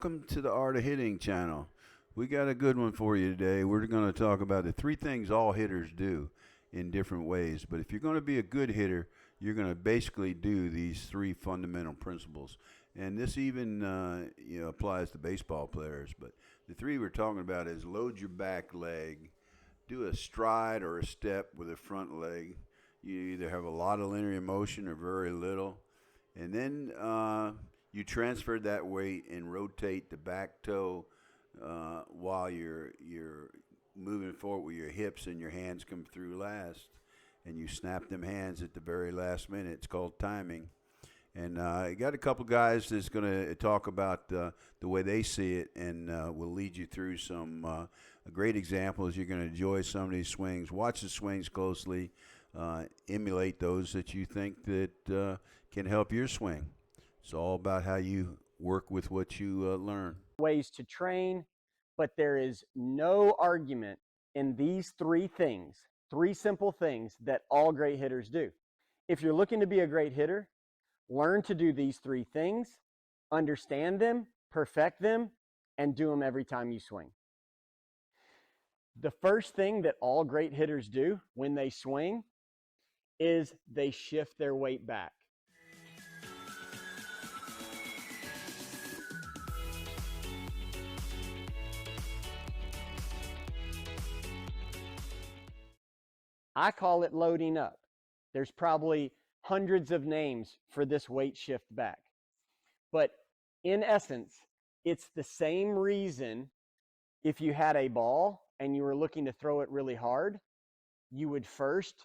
Welcome to the Art of Hitting channel. We got a good one for you today. We're going to talk about the three things all hitters do in different ways. But if you're going to be a good hitter, you're going to basically do these three fundamental principles. And this even applies to baseball players. But the three we're talking about is load your back leg, do a stride or a step with a front leg. You either have a lot of linear motion or very little. And then you transfer that weight and rotate the back toe while you're moving forward with your hips and your hands come through last, and you snap them hands at the very last minute. It's called timing. And I got a couple guys that's going to talk about the way they see it, and will lead you through some great examples. You're going to enjoy some of these swings. Watch the swings closely. Emulate those that you think that can help your swing. It's all about how you work with what you learn. Ways to train, but there is no argument in these three things, three simple things that all great hitters do. If you're looking to be a great hitter, learn to do these three things, understand them, perfect them, and do them every time you swing. The first thing that all great hitters do when they swing is they shift their weight back. I call it loading up. There's probably hundreds of names for this weight shift back. But in essence, it's the same reason if you had a ball and you were looking to throw it really hard, you would first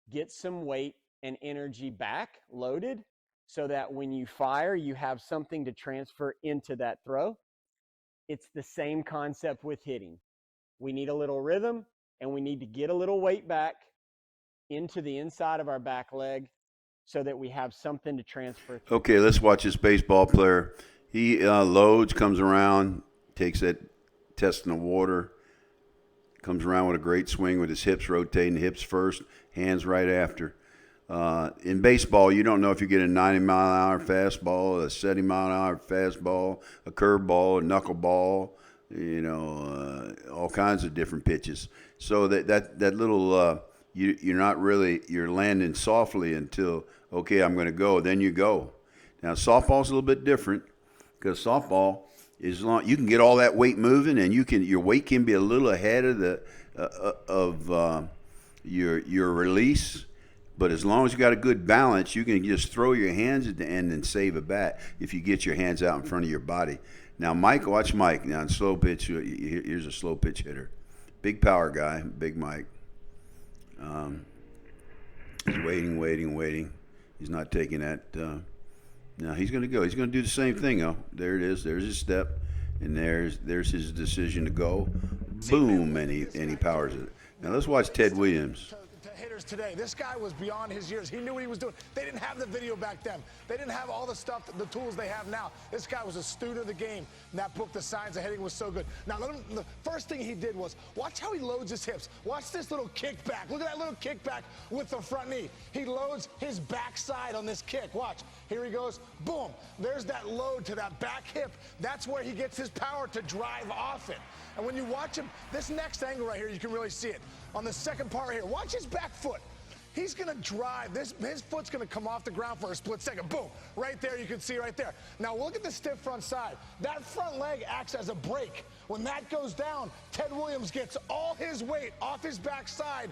get some weight and energy back loaded so that when you fire, you have something to transfer into that throw. It's the same concept with hitting. We need a little rhythm and we need to get a little weight back into the inside of our back leg so that we have something to transfer through. Okay, let's watch this baseball player. He loads, comes around, takes that test in the water, comes around with a great swing with his hips rotating, hips first, hands right after. In baseball, you don't know if you get a 90-mile-an-hour fastball, a 70-mile-an-hour fastball, a curveball, a knuckleball, all kinds of different pitches. So that little you're not really, you're landing softly until, okay, I'm going to go. Then you go. Now, softball's a little bit different because softball is long. You can get all that weight moving, and your weight can be a little ahead of your release. But as long as you got a good balance, you can just throw your hands at the end and save a bat if you get your hands out in front of your body. Now, Mike, watch Mike. Now, in slow pitch, here's a slow pitch hitter. Big power guy, Big Mike. He's waiting. He's not taking that. Now he's going to go. He's going to do the same thing. Oh, there it is. There's his step, and there's his decision to go. Boom, and he powers it. Now let's watch Ted Willaims. To hitters today, this guy was beyond his years. He knew what he was doing. They didn't have the video back then. They didn't have all the stuff, the tools they have now. This guy was a student of the game. And that book, The Science of Hitting, was so good. Now, the first thing he did was watch how he loads his hips. Watch this little kickback. Look at that little kickback with the front knee. He loads his backside on this kick. Watch. Here he goes. Boom. There's that load to that back hip. That's where he gets his power to drive off it. And when you watch him, this next angle right here, you can really see it. On the second part right here, watch his back foot. He's going to drive. His foot's going to come off the ground for a split second. Boom. Right there, you can see right there. Now, look at the stiff front side. That front leg acts as a brake. When that goes down, Ted Willaims gets all his weight off his backside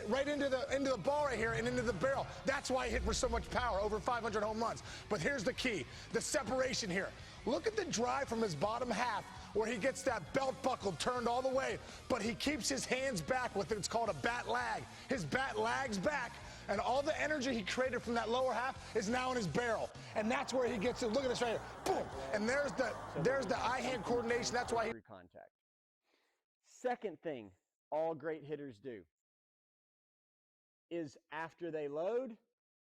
right into the ball right here and into the barrel. That's why he hit for so much power, over 500 home runs. But here's the key, the separation here. Look at the drive from his bottom half where he gets that belt buckle turned all the way, but he keeps his hands back with it's called a bat lag. His bat lags back, and all the energy he created from that lower half is now in his barrel. And that's where he gets it. Look at this right here. Boom. And there's the eye-hand coordination. That's why he contact. Second thing all great hitters do is after they load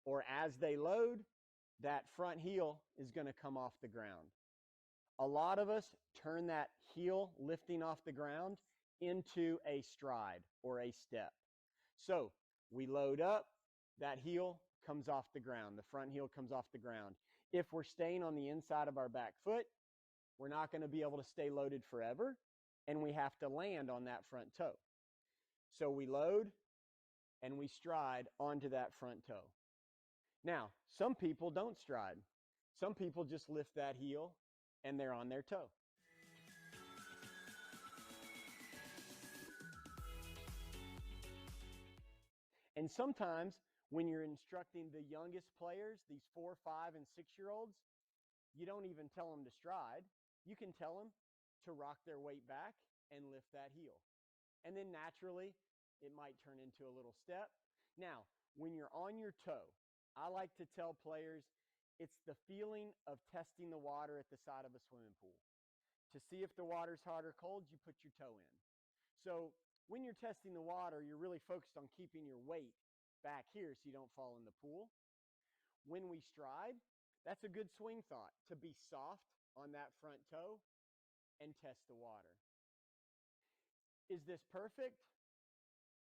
or as they load, that front heel is going to come off the ground. A lot of us turn that heel lifting off the ground into a stride or a step. So we load up, that heel comes off the ground. The front heel comes off the ground. If we're staying on the inside of our back foot, We're not going to be able to stay loaded forever, and we have to land on that front toe. So we load and we stride onto that front toe. Now, some people don't stride. Some people just lift that heel and they're on their toe. And sometimes when you're instructing the youngest players, these 4, 5, and 6-year-olds, you don't even tell them to stride. You can tell them to rock their weight back and lift that heel. And then naturally, it might turn into a little step. Now, when you're on your toe, I like to tell players it's the feeling of testing the water at the side of a swimming pool. To see if the water's hot or cold, you put your toe in. So when you're testing the water, you're really focused on keeping your weight back here so you don't fall in the pool. When we stride, that's a good swing thought, to be soft on that front toe and test the water. Is this perfect?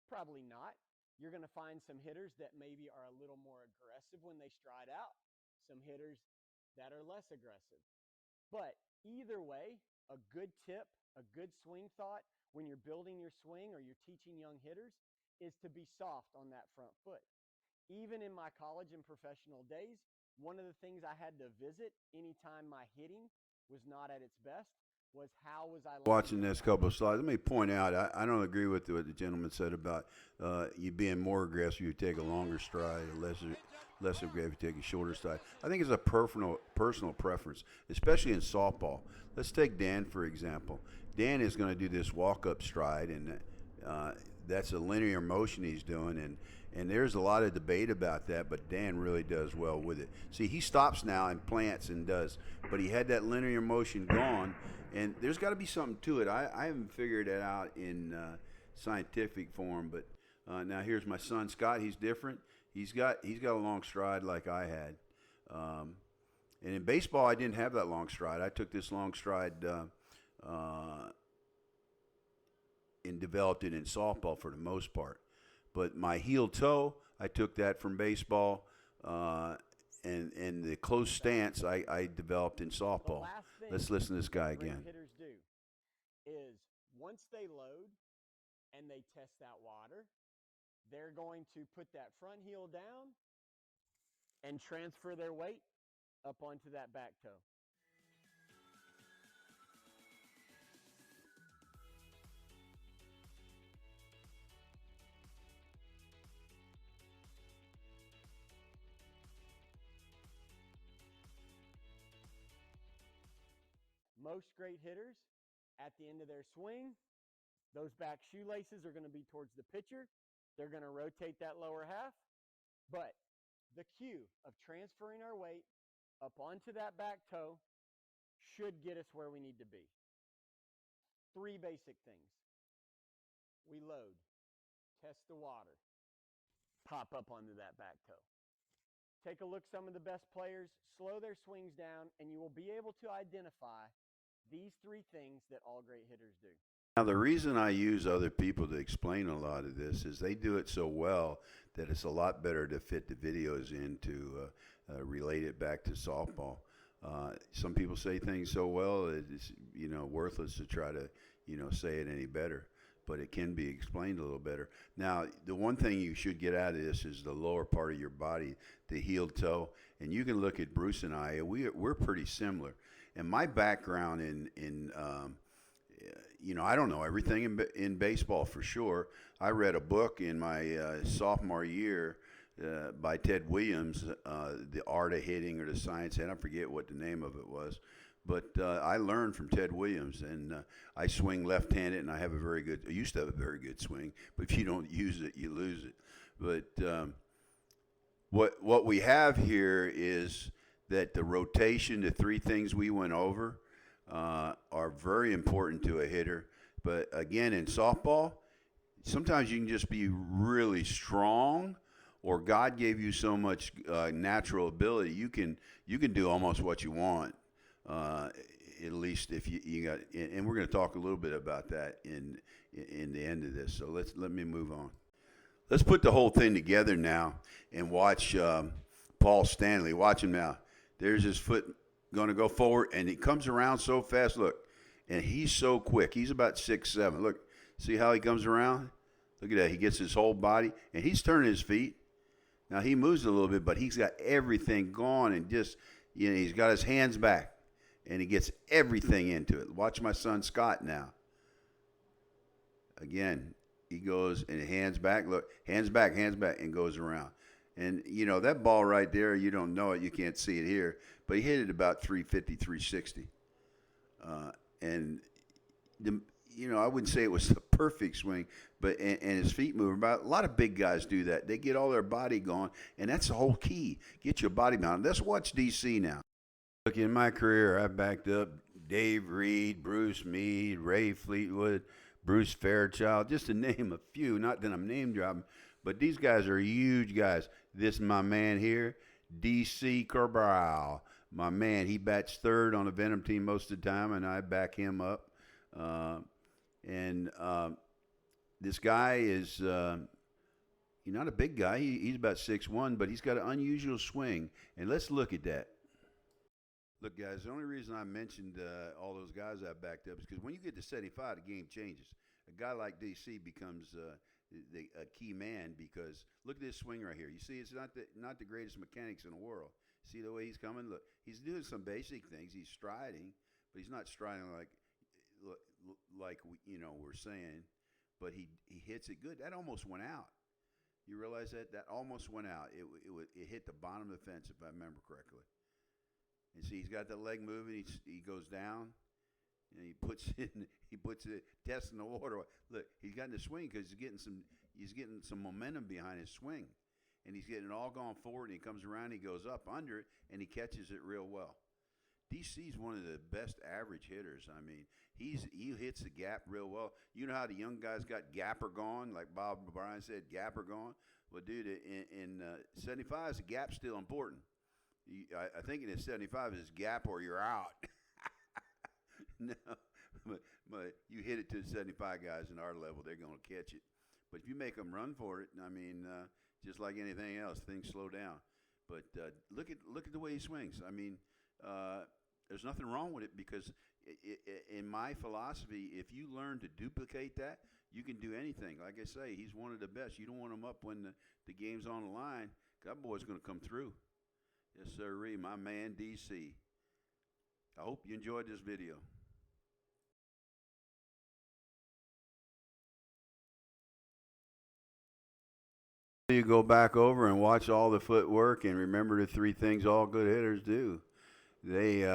Probably not. You're going to find some hitters that maybe are a little more aggressive when they stride out, some hitters that are less aggressive. But either way, a good tip, a good swing thought when you're building your swing or you're teaching young hitters is to be soft on that front foot. Even in my college and professional days, one of the things I had to visit anytime my hitting was not at its best was how was I Watching this couple of slides, let me point out, I don't agree with what the gentleman said about you being more aggressive, you take a longer stride, less aggressive, you take a shorter stride. I think it's a personal preference, especially in softball. Let's take Dan, for example. Dan is going to do this walk-up stride, and that's a linear motion he's doing, and there's a lot of debate about that, but Dan really does well with it. See, he stops now and plants and does, but he had that linear motion gone, and there's got to be something to it. I haven't figured it out in scientific form, but now here's my son Scott. He's different. He's got a long stride like I had, and in baseball I didn't have that long stride. I took this long stride and developed it in softball for the most part. But my heel toe, I took that from baseball, and the close stance I developed in softball. Let's listen to this guy again. Hitters do is once they load and they test that water, they're going to put that front heel down and transfer their weight up onto that back toe. Most great hitters, at the end of their swing, those back shoelaces are going to be towards the pitcher. They're going to rotate that lower half. But the cue of transferring our weight up onto that back toe should get us where we need to be. 3 basic things. We load, test the water, pop up onto that back toe. Take a look at some of the best players, slow their swings down, and you will be able to identify these 3 things that all great hitters do. Now, the reason I use other people to explain a lot of this is they do it so well that it's a lot better to fit the videos in to relate it back to softball. Some people say things so well it's worthless to try to say it any better, but it can be explained a little better. Now, the one thing you should get out of this is the lower part of your body, the heel toe, and you can look at Bruce and I. We're pretty similar. And my background in I don't know everything in baseball for sure. I read a book in my sophomore year by Ted Willaims, The Art of Hitting or The Science, and I forget what the name of it was. But I learned from Ted Willaims, and I swing left-handed, and I used to have a very good swing, but if you don't use it, you lose it. But what we have here is that the rotation, the 3 things we went over, are very important to a hitter. But again, in softball, sometimes you can just be really strong, or God gave you so much natural ability, you can do almost what you want. At least if you got, and we're going to talk a little bit about that in the end of this. So let me move on. Let's put the whole thing together now and watch Paul Stanley. Watch him now. There's his foot going to go forward, and he comes around so fast. Look, and he's so quick. He's about 6'7". Look, see how he comes around? Look at that. He gets his whole body, and he's turning his feet. Now, he moves a little bit, but he's got everything gone, and just, he's got his hands back, and he gets everything into it. Watch my son Scott now. Again, he goes and hands back. Look, hands back, and goes around. And, that ball right there, you don't know it. You can't see it here. But he hit it about 350, 360. And, I wouldn't say it was a perfect swing, but and his feet move. About a lot of big guys do that. They get all their body going, and that's the whole key. Get your body down. Let's watch DC now. Look, in my career, I backed up Dave Reed, Bruce Meade, Ray Fleetwood, Bruce Fairchild, just to name a few. Not that I'm name dropping, but these guys are huge guys. This is my man here, DC Cabael. My man, he bats third on the Venom team most of the time, and I back him up. This guy is he's not a big guy. He's about 6'1", but he's got an unusual swing. And let's look at that. Look, guys, the only reason I mentioned all those guys I backed up is because when you get to 75, the game changes. A guy like DC becomes a key man because look at this swing right here. You see, it's not the greatest mechanics in the world. See the way he's coming? Look, he's doing some basic things. He's striding, but he's not striding like we're saying. But he hits it good. That almost went out. You realize that? That almost went out. It hit the bottom of the fence, if I remember correctly. And see, he's got the leg moving. He goes down, and he puts it testing the water. Look, he's got in the swing because he's getting some momentum behind his swing, and he's getting it all going forward. And he comes around, he goes up under it, and he catches it real well. DC's one of the best average hitters. I mean, he hits the gap real well. You know how the young guys got gapper gone, like Bob Bryan said, gapper gone. Well, dude, in 75, the gap's still important. I think in 75 is gap or you're out. No, but you hit it to the 75 guys in our level, they're going to catch it. But if you make them run for it, I mean, just like anything else, things slow down. But look at the way he swings. I mean, there's nothing wrong with it because in my philosophy, if you learn to duplicate that, you can do anything. Like I say, he's one of the best. You don't want him up when the game's on the line. That boy's going to come through. Yes, sirree, my man DC. I hope you enjoyed this video. You go back over and watch all the footwork and remember the three things all good hitters do. They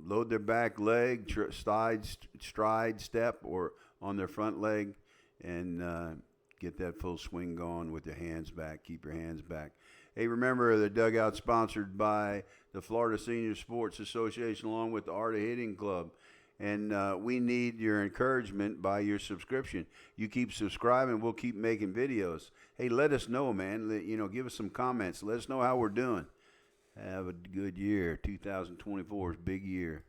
load their back leg, stride, step, or on their front leg, and get that full swing going with your hands back. Keep your hands back. Hey, remember the dugout sponsored by the Florida Senior Sports Association along with the Art of Hitting Club. And we need your encouragement by your subscription. You keep subscribing, we'll keep making videos. Hey, let us know, man. Give us some comments. Let us know how we're doing. Have a good year. 2024 is a big year.